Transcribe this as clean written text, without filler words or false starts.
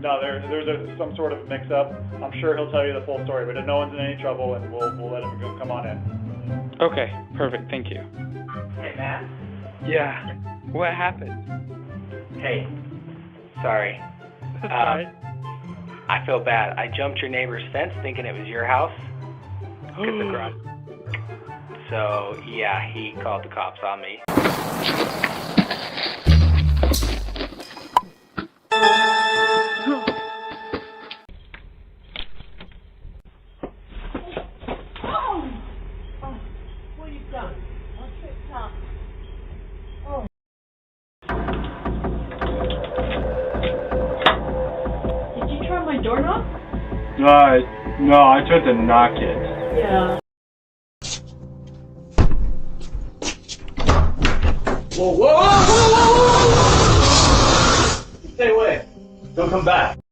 No, there's some sort of mix-up. I'm sure he'll tell you the full story, but no one's in any trouble, and we'll let him go. Come on in. Okay, perfect. Thank you. Hey, Matt. Yeah. What happened? Hey. Sorry. That's fine. I feel bad. I jumped your neighbor's fence thinking it was your house. Get the garage. So, yeah, he called the cops on me. What have you done? I tripped up. Oh. Did you try my doorknob? No, I tried to knock it. Yeah. Whoa, whoa, whoa, whoa, whoa, whoa! Stay away. Don't come back.